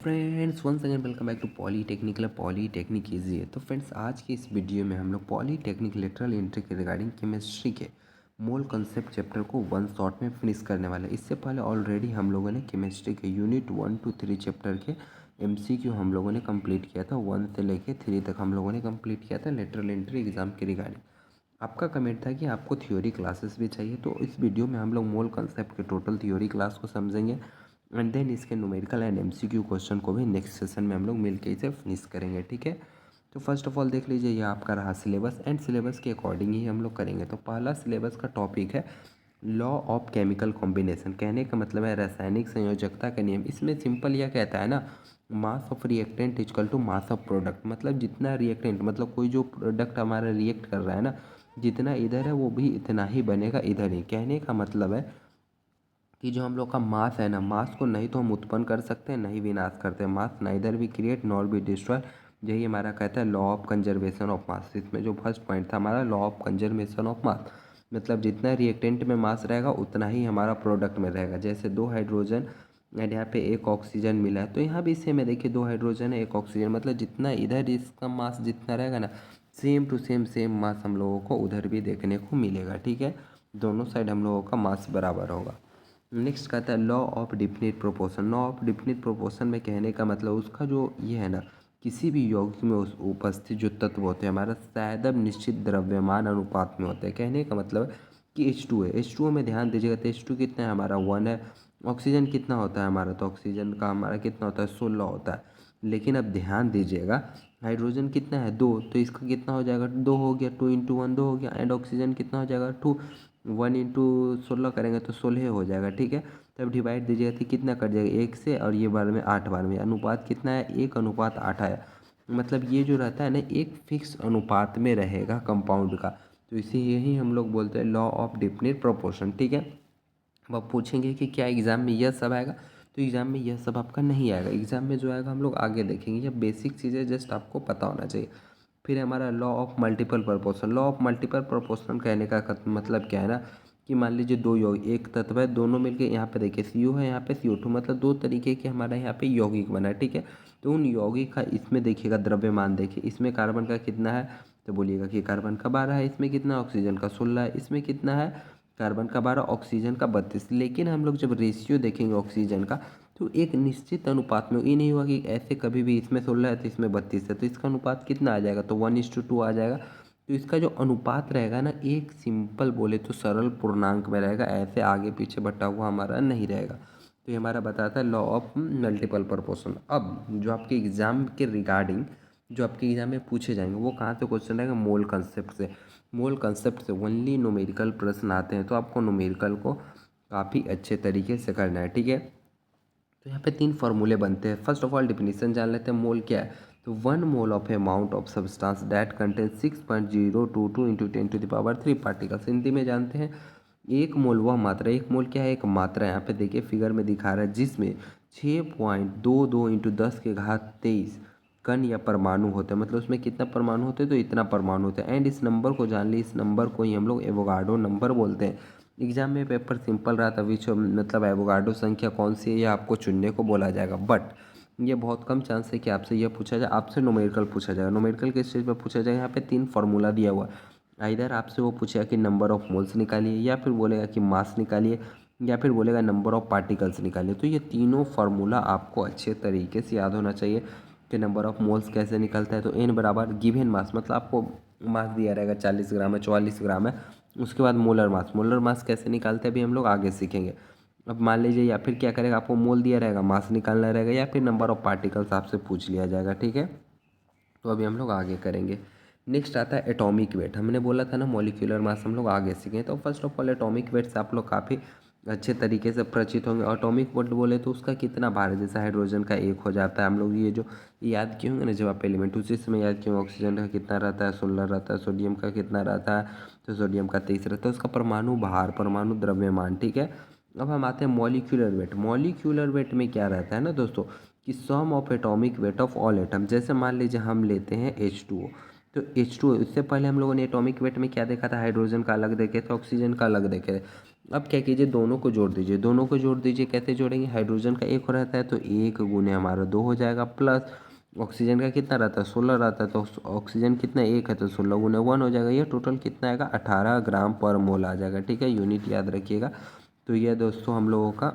Friends once again welcome back to polytechnical polytechnic easy है। तो friends आज की इस वीडियो में हम लोग पॉलीटेक्निक लेटरल एंट्री के रिगार्डिंग केमिस्ट्री के मोल कॉन्सेप्ट चैप्टर को वन शॉट में फिनिश करने वाले हैं। इससे पहले ऑलरेडी हम लोगों ने केमिस्ट्री के यूनिट 1 to 3 चैप्टर के एमसीक्यू हम लोगों ने कंप्लीट किया था। 1 से लेके 3 तक हम लोगों ने कंप्लीट किया था लेटरल एंट्री एग्जाम के रिगार्डिंग। आपका कमेंट था कि आपको थ्योरी क्लासेस भी चाहिए, तो इस वीडियो में हम लोग मोल कॉन्सेप्ट के टोटल थ्योरी क्लास को समझेंगे एंड देन इसके न्यूमेरिकल एंड एमसीक्यू क्वेश्चन को भी नेक्स्ट सेशन में हम लोग मिलकर इसे फिनिश करेंगे। ठीक है, तो फर्स्ट ऑफ ऑल देख लीजिए, ये आपका रहा सिलेबस एंड सिलेबस के अकॉर्डिंग ही हम लोग करेंगे। तो पहला सिलेबस का टॉपिक है लॉ ऑफ केमिकल कॉम्बिनेशन। कहने का मतलब है रासायनिक संयोजकता का नियम। इसमें सिंपल यह कहता है ना, mass of reactant equal to mass of product. मतलब जितना रिएक्टेंट, मतलब कोई जो प्रोडक्ट हमारा रिएक्ट कर रहा है ना, जितना इधर है वो भी इतना ही बनेगा इधर ही। कहने का मतलब है कि जो हम लोग का मास है ना, मास को नहीं तो हम उत्पन्न कर सकते हैं, नहीं विनाश करते हैं। मास नाइदर भी क्रिएट नॉर भी डिस्ट्रॉय। यही हमारा कहता है law of conservation of mass. इसमें जो फर्स्ट पॉइंट था हमारा law of conservation of mass, मतलब जितना रिएक्टेंट में मास रहेगा उतना ही हमारा प्रोडक्ट में रहेगा। जैसे 2 हाइड्रोजन एंड यहाँ पे 1 ऑक्सीजन मिला है, तो यहाँ भी सेम है। देखिए 2 हाइड्रोजन है 1 ऑक्सीजन, मतलब जितना इधर इसका मास जितना रहेगा ना, सेम टू सेम मास हम लोगों को उधर भी देखने को मिलेगा। ठीक है, दोनों साइड हम लोगों का मास बराबर होगा। नेक्स्ट कहता है law of definite proportion. Law of definite proportion में कहने का मतलब उसका जो ये है ना, किसी भी यौगिक में उपस्थित जो तत्व होते हैं हमारा शायद निश्चित द्रव्यमान अनुपात में होते हैं। कहने का मतलब कि H2 है, H2O में ध्यान दीजिएगा तो H2 कितना है हमारा 1 है। ऑक्सीजन कितना होता है हमारा, तो ऑक्सीजन का हमारा कितना होता है 16 होता है। लेकिन अब ध्यान दीजिएगा हाइड्रोजन कितना है 2, तो इसका कितना हो जाएगा 2 हो गया, 2 इंटू 1 2 हो गया। एंड ऑक्सीजन कितना हो जाएगा 2, 1 इंटू 16 करेंगे तो 16 हो जाएगा। ठीक है, तब डिवाइड दीजिएगा तो कितना कट जाएगा 1 से, और ये बार में 8 बार में अनुपात कितना है 1:8 आया। मतलब ये जो रहता है ना एक फिक्स अनुपात में रहेगा कंपाउंड का, तो इसे यही हम लोग बोलते हैं लॉ ऑफ डिफिनिट प्रोपोर्शन। ठीक है, अब आप पूछेंगे कि क्या एग्ज़ाम में यह सब आएगा, तो एग्ज़ाम में यह सब आपका नहीं आएगा। एग्ज़ाम में जो आएगा हम लोग आगे देखेंगे, यह बेसिक चीज़ें जस्ट आपको पता होना चाहिए। फिर हमारा law of multiple proportion. Law of multiple proportion कहने का मतलब क्या है ना, कि मान लीजिए 2 यौगिक, एक तत्व है, दोनों मिलके यहाँ पे देखिए CO है, यहाँ पे CO2, मतलब 2 तरीके के हमारा यहाँ पे यौगिक बना है। ठीक है, तो उन यौगिक का इसमें देखिएगा द्रव्यमान देखिए, इसमें कार्बन का कितना है, तो बोलिएगा कि कार्बन का 12 है, इसमें कितना ऑक्सीजन का 16 है, इसमें कितना है कार्बन का 12, ऑक्सीजन का 32। लेकिन हम लोग जब रेशियो देखेंगे ऑक्सीजन का, तो एक निश्चित अनुपात में, ये नहीं हुआ कि ऐसे कभी भी इसमें 16 है तो इसमें 32 है, तो इसका अनुपात कितना आ जाएगा, तो 1:2 आ जाएगा। तो इसका जो अनुपात रहेगा ना, एक सिंपल बोले तो सरल पूर्णांक में रहेगा, ऐसे आगे पीछे बटा हुआ हमारा नहीं रहेगा। तो ये हमारा बताता है लॉ ऑफ मल्टीपल प्रोपोर्शन। अब जो आपके एग्जाम के रिगार्डिंग, जो आपके एग्जाम में पूछे जाएंगे वो कहाँ से क्वेश्चन रहेगा, मोल कंसेप्ट से। मोल कंसेप्ट से ओनली न्यूमेरिकल प्रश्न आते हैं, तो आपको न्यूमेरिकल को काफ़ी अच्छे तरीके से करना है। ठीक है, तो यहाँ पे 3 फार्मूले बनते हैं। फर्स्ट ऑफ ऑल डिफिनीशन जान लेते हैं, मोल क्या है। तो 1 mole of amount of substance that contain 6.022 into 10⁻³ particles. Hindi में जानते हैं 1 मोल वह मात्रा, 1 मोल क्या है एक मात्रा, यहाँ पे देखिए फिगर में दिखा रहा है, जिसमें 6.22 इंटू 10⁻23 कण या परमाणु होते हैं। मतलब उसमें कितना परमाणु होते हैं, तो इतना परमाणु होते हैं। एंड इस नंबर को जान ली, इस नंबर को ही हम लोग एवोगाड्रो नंबर बोलते हैं। एग्जाम में पेपर सिंपल रहा था, विच मतलब एवोगाड्रो संख्या कौन सी है ये आपको चुनने को बोला जाएगा, बट ये बहुत कम चांस है कि आपसे यह पूछा जाए। आपसे न्यूमेरिकल पूछा जाएगा, न्यूमेरिकल के स्टेज पर पूछा जाएगा। यहाँ पे 3 फार्मूला दिया हुआ है, इधर आपसे वो पूछेगा कि नंबर ऑफ मोल्स निकालिए, या फिर बोलेगा कि मास निकालिए, या फिर बोलेगा नंबर ऑफ पार्टिकल्स निकालिए। तो ये तीनों फार्मूला आपको अच्छे तरीके से याद होना चाहिए कि नंबर ऑफ मोल्स कैसे निकलता है। तो n बराबर गिवन मास, मतलब आपको मास दिया रहेगा 40 ग्राम है, 44 ग्राम है। उसके बाद मोलर मास, मोलर मास कैसे निकालते हैं अभी हम लोग आगे सीखेंगे। अब मान लीजिए, या फिर क्या करेगा, आपको मोल दिया रहेगा, मास निकालना रहेगा, या फिर नंबर ऑफ पार्टिकल्स आपसे पूछ लिया जाएगा। ठीक है, तो अभी हम लोग आगे करेंगे। नेक्स्ट आता है एटॉमिक वेट। हमने बोला था ना मॉलिक्यूलर मास हम लोग आगे सीखें। तो first of all atomic weight से आप लोग काफ़ी अच्छे तरीके से परिचित होंगे। एटॉमिक वेट बोले तो उसका कितना भार है, जैसे हाइड्रोजन का 1 हो जाता है। हम लोग ये जो याद किए होंगे ना जब आप एलिमेंट, उसी समय याद किए होंगे। ऑक्सीजन का कितना रहता है 16 रहता है, सोडियम का कितना रहता है, तो सोडियम का 23 रहता है। उसका परमाणु भार, परमाणु द्रव्यमान। ठीक है, अब हम आते हैं मॉलिक्यूलर वेट। मॉलिक्यूलर वेट में क्या रहता है ना दोस्तों, कि sum of atomic weight of all atom. जैसे मान लीजिए हम लेते हैं H2O, तो H2O, इससे पहले हम लोगों ने एटॉमिक वेट में क्या देखा था, हाइड्रोजन का अलग देखे थे, ऑक्सीजन का अलग देखे थे। अब क्या कीजिए, दोनों को जोड़ दीजिए। दोनों को जोड़ दीजिए, कैसे जोड़ेंगे, हाइड्रोजन का एक हो रहता है तो एक गुने हमारा 2 हो जाएगा, प्लस ऑक्सीजन का कितना रहता है 16 रहता है, तो ऑक्सीजन कितना एक है तो 16 गुने 1 हो जाएगा। ये टोटल कितना आएगा 18 ग्राम पर मोल आ जाएगा। ठीक है, यूनिट याद रखिएगा। तो ये दोस्तों हम लोगों का,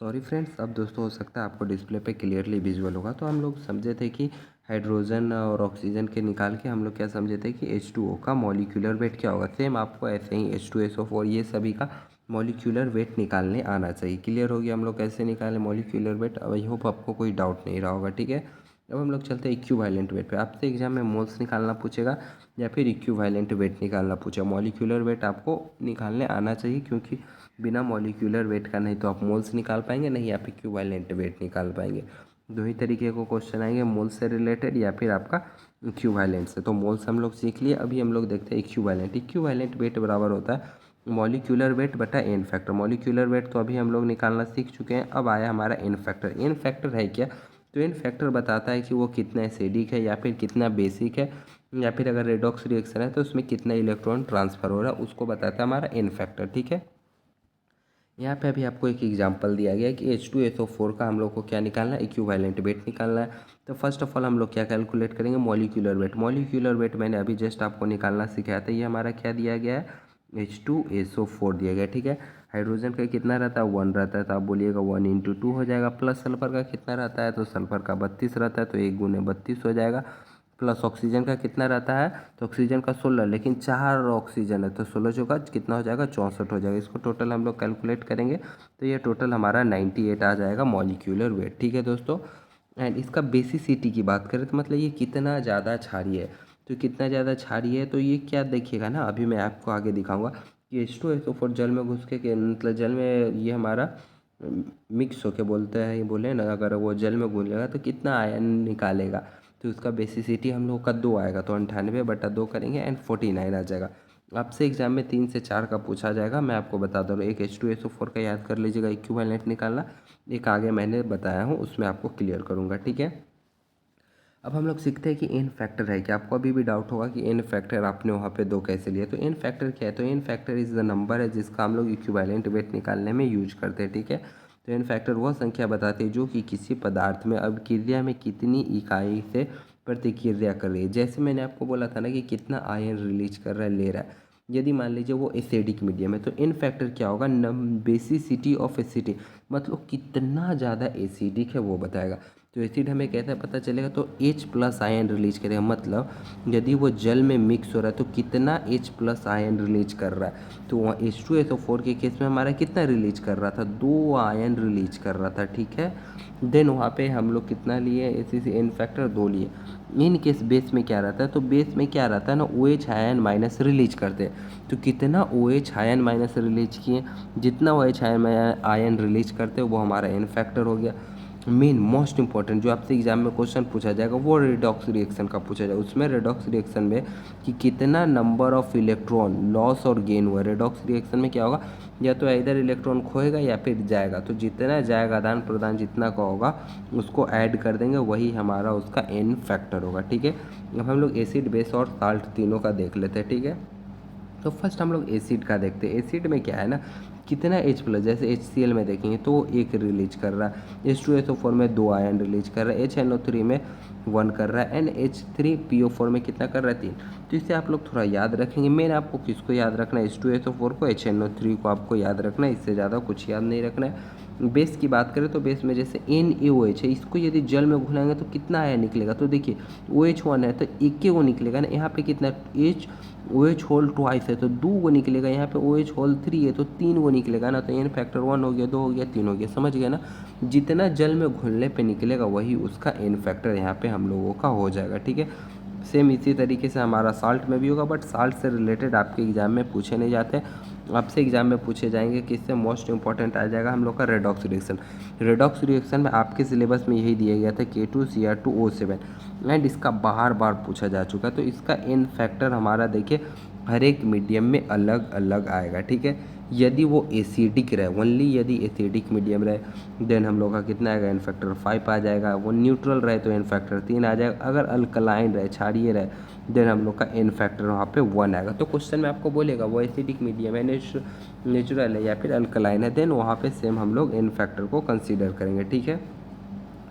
सॉरी फ्रेंड्स, अब दोस्तों हो सकता है आपको डिस्प्ले पे क्लियरली विजुअल होगा। तो हम लोग समझे थे कि हाइड्रोजन और ऑक्सीजन के निकाल के हम लोग क्या समझे थे कि H2O का मॉलिक्यूलर वेट क्या होगा। सेम आपको ऐसे ही H2SO4 ये सभी का मॉलिक्यूलर वेट निकालने आना चाहिए। क्लियर हो गया हम लोग कैसे निकालें मॉलिक्यूलर वेट। आई होप आपको कोई डाउट नहीं रहा होगा। ठीक है, अब हम लोग चलते हैं इक्विवेलेंट वेट पे। आपसे एग्जाम में मोल्स निकालना पूछेगा या फिर इक्विवेलेंट वेट निकालना पूछेगा। मॉलिक्यूलर वेट आपको निकालने आना चाहिए, क्योंकि बिना मॉलिक्यूलर वेट का नहीं तो आप मोल्स निकाल पाएंगे, नहीं आप इक्विवेलेंट वेट निकाल पाएंगे। दो ही तरीके को क्वेश्चन आएंगे, मोल्स से रिलेटेड या फिर आपका इक्विवेलेंट से। तो मोल्स हम लोग सीख लिए, अभी हम लोग देखते हैं इक्विवेलेंट। इक्विवेलेंट वेट बराबर होता है मॉलिक्यूलर वेट बटा एन फैक्टर। मॉलिक्यूलर वेट तो अभी हम लोग निकालना सीख चुके हैं। अब आया हमारा एन फैक्टर। एन फैक्टर है क्या, तो एन फैक्टर बताता है कि वो कितना एसिडिक है या फिर कितना बेसिक है, या फिर अगर रेडॉक्स रिएक्शन है तो उसमें कितना इलेक्ट्रॉन ट्रांसफर हो रहा है, उसको बताता है हमारा एन फैक्टर। ठीक है, यहाँ पे अभी आपको एक एग्जांपल दिया गया है कि H2SO4 का हम लोग को क्या निकालना है, इक्विवेलेंट वेट निकालना है। तो फर्स्ट ऑफ ऑल हम लोग क्या कैलकुलेट करेंगे, मॉलिक्यूलर वेट। मॉलिक्यूलर वेट मैंने अभी जस्ट आपको निकालना सिखाया था। ये हमारा क्या दिया गया है, H2SO4 दिया गया। ठीक है, हाइड्रोजन का कितना रहता है 1 रहता है, तो आप बोलिएगा 1 × 2 हो जाएगा। प्लस सल्फर का कितना रहता है, तो सल्फर का 32 रहता है, तो 1 × 32 हो जाएगा। प्लस ऑक्सीजन का कितना रहता है, तो ऑक्सीजन का 16, लेकिन 4 ऑक्सीजन है तो 16 जो का कितना हो जाएगा 64 हो जाएगा। इसको टोटल हम लोग कैलकुलेट करेंगे तो ये टोटल हमारा 98 आ जाएगा मॉलिक्यूलर वेट। ठीक है दोस्तों, एंड इसका बेसिसिटी की बात करें तो मतलब ये कितना ज़्यादा क्षारीय है। तो कितना ज़्यादा क्षारीय है तो ये क्या देखिएगा ना, अभी मैं आपको आगे दिखाऊंगा कि H2SO4 जल में घुस के मतलब जल में ये हमारा मिक्स होके बोलते हैं, ये बोले ना, अगर वो जल में घुलेगा तो कितना आयन निकालेगा। तो उसका बेसिसिटी हम लोग का 2 आएगा, तो 98/2 करेंगे एंड 49 आ जाएगा। आपसे एग्जाम में 3 से 4 का पूछा जाएगा, मैं आपको बता दे रहा हूँ। एक H2SO4 का याद कर लीजिएगा इक्विवेलेंट निकालना, एक आगे मैंने बताया हूँ उसमें आपको क्लियर करूँगा। ठीक है, अब हम लोग सीखते हैं कि एन फैक्टर है क्या। आपको अभी भी डाउट होगा कि एन फैक्टर आपने वहाँ पे 2 कैसे लिया। तो एन फैक्टर क्या है, तो n factor is the number है जिसका हम लोग इक्विवेलेंट वेट निकालने में यूज करते हैं। ठीक है, तो एन फैक्टर वह संख्या बताती है जो कि किसी पदार्थ में अभिक्रिया में कितनी इकाई से प्रतिक्रिया कर रही है। जैसे मैंने आपको बोला था ना कि कितना आयन रिलीज कर रहा है, ले रहा है। यदि मान लीजिए वो एसिडिक मीडियम है तो एन फैक्टर क्या होगा, बेसिसिटी ऑफ एसिडिक, मतलब कितना ज़्यादा एसिडिक है वो बताएगा। तो एसिड हमें कैसे पता चलेगा, तो H+ आयन रिलीज करेगा। मतलब यदि वो जल में मिक्स हो रहा है तो कितना H+ आयन रिलीज कर रहा है। तो वहाँ H2SO4 के केस में हमारा कितना रिलीज कर रहा था, 2 आयन रिलीज कर रहा था। ठीक है, देन वहाँ पे हम लोग कितना लिए, इसी एन फैक्टर 2 लिए। इन केस बेस में क्या रहता है, तो बेस में क्या रहता है ना, OH आयन माइनस रिलीज करते हैं। तो कितना OH आयन माइनस रिलीज किए, जितना OH आयन रिलीज करते हैं वो हमारा एन फैक्टर हो गया। मेन मोस्ट इंपॉर्टेंट जो आपसे एग्जाम में क्वेश्चन पूछा जाएगा वो रेडॉक्स रिएक्शन का पूछा जाएगा। उसमें रेडॉक्स रिएक्शन में कि कितना नंबर ऑफ इलेक्ट्रॉन लॉस और गेन हुआ। रेडॉक्स रिएक्शन में क्या होगा, या तो इधर इलेक्ट्रॉन खोएगा या फिर जाएगा, तो जितना जाएगा आदान प्रदान जितना का होगा उसको ऐड कर देंगे, वही हमारा उसका एन फैक्टर होगा। ठीक है, अब हम लोग एसिड बेस और साल्ट तीनों का देख लेते हैं। ठीक है, तो फर्स्ट हम लोग एसिड का देखते हैं। एसिड में क्या है ना, कितना H+, जैसे HCl में देखेंगे तो एक रिलीज कर रहा है, H2SO4 में 2 आयन रिलीज कर रहा है, HNO3 में 1 कर रहा है, NH3PO4 में कितना कर रहा है 3। तो इससे आप लोग थोड़ा याद रखेंगे। मेन आपको किसको याद रखना है, H2SO4 को, HNO3 को आपको याद रखना है, इससे ज़्यादा कुछ याद नहीं रखना है। बेस की बात करें तो बेस में जैसे NaOH है, इसको यदि जल में घुलाएंगे तो कितना आयन निकलेगा, तो देखिए OH1 है तो एक के वो निकलेगा ना, यहाँ पे कितना OH होल ट्वाइस है तो 2 गो निकलेगा, यहाँ पे OH होल 3 है तो 3 गो निकलेगा ना। तो एन फैक्टर 1 हो गया, 2 हो गया, 3 हो गया, समझ गया ना। जितना जल में घुलने पे निकलेगा वही उसका एन फैक्टर यहाँ पे हम लोगों का हो जाएगा। ठीक है, सेम इसी तरीके से हमारा साल्ट में भी होगा, बट साल्ट से रिलेटेड आपके एग्जाम में पूछे नहीं जाते। आपसे एग्जाम में पूछे जाएंगे, किससे मोस्ट इंपॉर्टेंट आ जाएगा हम लोग का रेडॉक्स रिएक्शन। रेडॉक्स रिएक्शन में आपके सिलेबस में यही दिया गया था K2Cr2O7, एंड इसका बार बार पूछा जा चुका है। तो इसका एन फैक्टर हमारा देखिए हर एक मीडियम में अलग अलग आएगा। ठीक है, यदि वो एसिडिक रहे, ओनली यदि एसिडिक मीडियम रहे देन हम लोग का कितना आएगा, एन फैक्टर 5 आ जाएगा। वो न्यूट्रल रहे तो एन फैक्टर 3 आ जाएगा। अगर अल्कलाइन रहे, क्षारीय रहे, देन हम लोग का एन फैक्टर वहाँ पे 1 आएगा। तो क्वेश्चन में आपको बोलेगा वो एसिडिक मीडियम है, नेचुरल है या फिर अल्कलाइन है, देन वहाँ पे सेम हम लोग एन फैक्टर को कंसीडर करेंगे। ठीक है,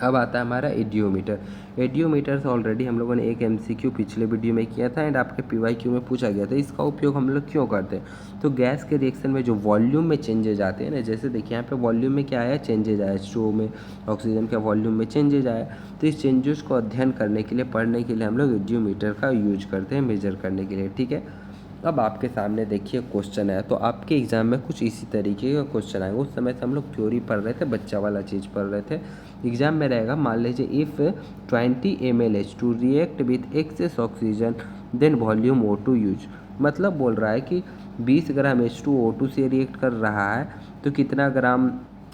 अब आता है हमारा एडियोमीटर। एडियोमीटर से ऑलरेडी हम लोगों ने एक एमसीक्यू पिछले वीडियो में किया था एंड आपके पीवाईक्यू में पूछा गया था। इसका उपयोग हम लोग क्यों करते हैं, तो गैस के रिएक्शन में जो वॉल्यूम में चेंजेज आते हैं ना, जैसे देखिए यहाँ पे वॉल्यूम में क्या आया, चेंजेज आया, H2O में ऑक्सीजन के वॉल्यूम में चेंजेज आया। तो इस चेंजेस को अध्ययन करने के लिए, पढ़ने के लिए हम लोग एडियोमीटर का यूज करते हैं मेजर करने के लिए। ठीक है, अब आपके सामने देखिए क्वेश्चन है, तो आपके एग्जाम में कुछ इसी तरीके का क्वेश्चन आएगा। उस समय से हम लोग थ्योरी पढ़ रहे थे, बच्चा वाला चीज़ पढ़ रहे थे। एग्जाम में रहेगा, मान लीजिए if 20 ml H2 react with excess oxygen then volume O2 use. मतलब बोल रहा है कि 20 ग्राम H2 O2 से रिएक्ट कर रहा है तो कितना ग्राम,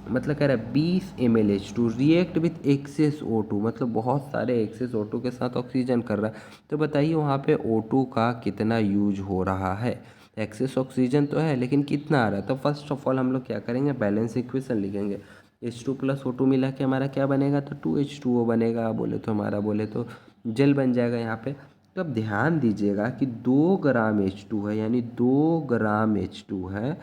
मतलब कह रहा है 20 ml H2 react with access O2, मतलब बहुत सारे एक्सेस O2 के साथ ऑक्सीजन कर रहा है। तो बताइए वहाँ पे O2 का कितना यूज हो रहा है। एक्सेस ऑक्सीजन तो है लेकिन कितना आ रहा है। तो फर्स्ट ऑफ ऑल हम लोग क्या करेंगे, बैलेंस इक्वेशन लिखेंगे। H2 प्लस O2 मिला के हमारा क्या बनेगा, तो 2H2O बनेगा। बोले तो जल बन जाएगा यहाँ पे। तो अब ध्यान दीजिएगा कि 2 ग्राम H2 है, यानी 2 ग्राम H2 है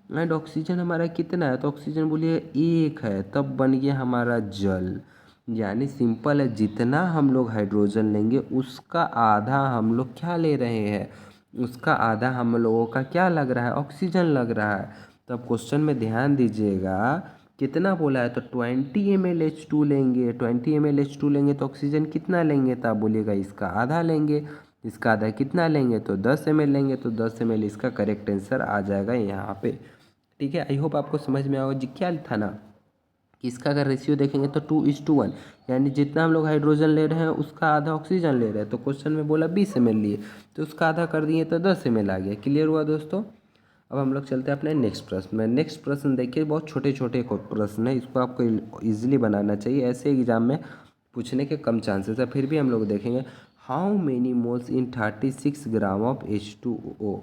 एंड ऑक्सीजन हमारा कितना है, तो ऑक्सीजन बोलिए 1 है, तब बन गया हमारा जल। यानी सिंपल है, जितना हम लोग हाइड्रोजन लेंगे उसका आधा हम लोग क्या ले रहे हैं, उसका आधा हम लोगों का क्या लग रहा है, ऑक्सीजन लग रहा है। तो अब क्वेश्चन में ध्यान दीजिएगा, कितना बोला है, तो 20 ml H2 लेंगे। 20 ml H2 लेंगे तो ऑक्सीजन कितना लेंगे, तो आप बोलिएगा इसका आधा लेंगे। इसका आधा कितना लेंगे, तो 10 ml लेंगे। तो 10 ml इसका करेक्ट आंसर आ जाएगा यहाँ पे। ठीक है, आई होप आपको समझ में आओगे जी। क्या था ना, इसका अगर रेशियो देखेंगे तो 2:1, यानी जितना हम लोग हाइड्रोजन ले रहे हैं उसका आधा ऑक्सीजन ले रहे हैं। तो क्वेश्चन में बोला 20 ml लिए, तो उसका आधा कर दिए तो 10 ml आ गया। क्लियर हुआ दोस्तों। अब हम लोग चलते हैं अपने नेक्स्ट प्रश्न में। नेक्स्ट प्रश्न देखिए, बहुत छोटे छोटे प्रश्न है, इसको आपको ईजिली बनाना चाहिए। ऐसे एग्जाम में पूछने के कम चांसेस है, फिर भी हम लोग देखेंगे। How many moles in 36 gram of H2O।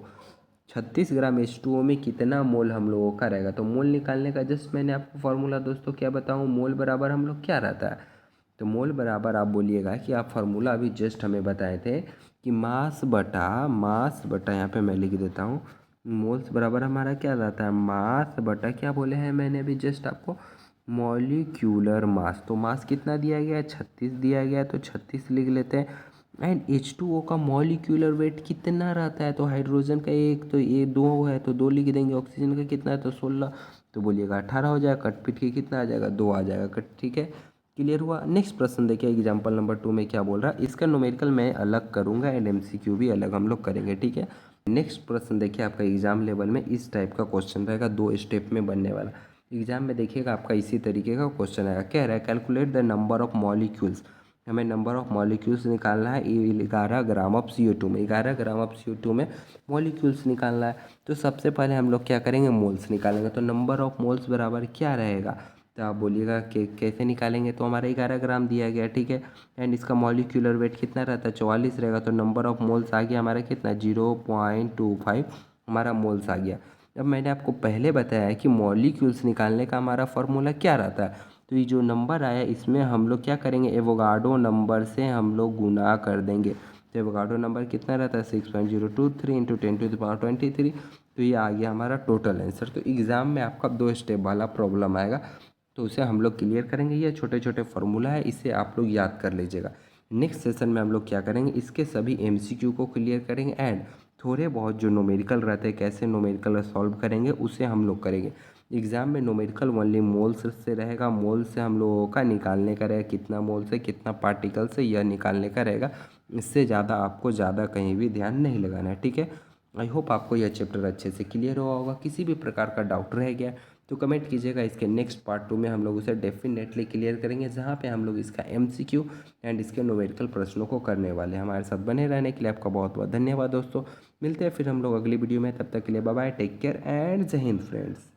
36 gram H2O में कितना मोल हम लोगों का रहेगा। तो मोल निकालने का जस्ट मैंने आपको फार्मूला दोस्तों क्या बताऊँ, मोल बराबर हम लोग क्या रहता है, तो मोल बराबर आप बोलिएगा कि आप फार्मूला अभी जस्ट हमें बताए थे कि मास बटा यहाँ पे मैं लिख देता हूँ, मोल्स बराबर हमारा क्या रहता है, मास बटा क्या बोले हैं मैंने अभी जस्ट आपको, मॉलिक्यूलर मास। तो मास कितना दिया गया है, 36 दिया गया है, तो 36 लिख लेते हैं। एंड H2O का मॉलिक्यूलर वेट कितना रहता है, तो हाइड्रोजन का एक, तो ये 2 है तो 2 लिख देंगे। ऑक्सीजन का कितना है, तो 16, तो बोलिएगा 18 हो जाएगा। कट पीट के कितना आ जाएगा, 2 आ जाएगा कट। ठीक है, क्लियर हुआ। नेक्स्ट प्रश्न देखिए, एग्जाम्पल नंबर 2 में क्या बोल रहा है। इसका न्यूमेरिकल मैं अलग करूँगा एंड MCQ भी अलग हम लोग करेंगे। ठीक है, नेक्स्ट प्रश्न देखिए, आपका एग्जाम लेवल में इस टाइप का क्वेश्चन रहेगा, 2 स्टेप में बनने वाला। एग्जाम में देखिएगा आपका इसी तरीके का क्वेश्चन आएगा। क्या रहा है, calculate the number of molecules. हमें नंबर ऑफ मॉलिक्यूल्स निकालना है 11 ग्राम ऑफ CO2 में। 11 ग्राम ऑफ CO2 में मॉलिक्यूल्स निकालना है। तो सबसे पहले हम लोग क्या करेंगे, मोल्स निकालेंगे। तो नंबर ऑफ मोल्स बराबर क्या रहेगा, तो आप बोलिएगा कि कैसे निकालेंगे। तो हमारा 11 ग्राम दिया गया, ठीक है। एंड इसका मॉलिक्यूलर वेट कितना रहता है, 44 रहेगा। तो नंबर ऑफ मोल्स आ गया हमारा कितना, 0.25 हमारा मोल्स आ गया। अब मैंने आपको पहले बताया है कि मॉलिक्यूल्स निकालने का हमारा फॉर्मूला क्या रहता है। तो ये जो नंबर आया इसमें हम लोग क्या करेंगे, एवोगाड्रो नंबर से हम लोग गुना कर देंगे। तो एवोगाड्रो नंबर कितना रहता है, 6.023 इंटू 10⁻23। तो ये आ गया हमारा टोटल आंसर। तो एग्ज़ाम में आपका 2 स्टेप वाला प्रॉब्लम आएगा, तो उसे हम लोग क्लियर करेंगे। ये छोटे छोटे फार्मूला है, इसे आप लोग याद कर लीजिएगा। नेक्स्ट सेशन में हम लोग क्या करेंगे, इसके सभी MCQ को क्लियर करेंगे एंड थोड़े बहुत जो न्यूमेरिकल रहते हैं, कैसे न्यूमेरिकल सॉल्व करेंगे उसे हम लोग करेंगे। एग्ज़ाम में न्यूमेरिकल ओनली मोल्स से रहेगा, मोल से हम लोगों का निकालने का रहेगा, कितना मोल से कितना पार्टिकल से यह निकालने का रहेगा। इससे ज़्यादा आपको ज़्यादा कहीं भी ध्यान नहीं लगाना है। ठीक है, आई होप आपको यह चैप्टर अच्छे से क्लियर हुआ होगा। किसी भी प्रकार का डाउट रह गया तो कमेंट कीजिएगा। इसके नेक्स्ट पार्ट 2 में हम लोग उसे डेफिनेटली क्लियर करेंगे, जहाँ पे हम लोग इसका MCQ एंड इसके न्यूमेरिकल प्रश्नों को करने वाले हैं। हमारे साथ बने रहने के लिए आपका बहुत बहुत धन्यवाद दोस्तों। मिलते हैं फिर हम लोग अगली वीडियो में, तब तक के लिए bye bye, take care and Jai Hind friends.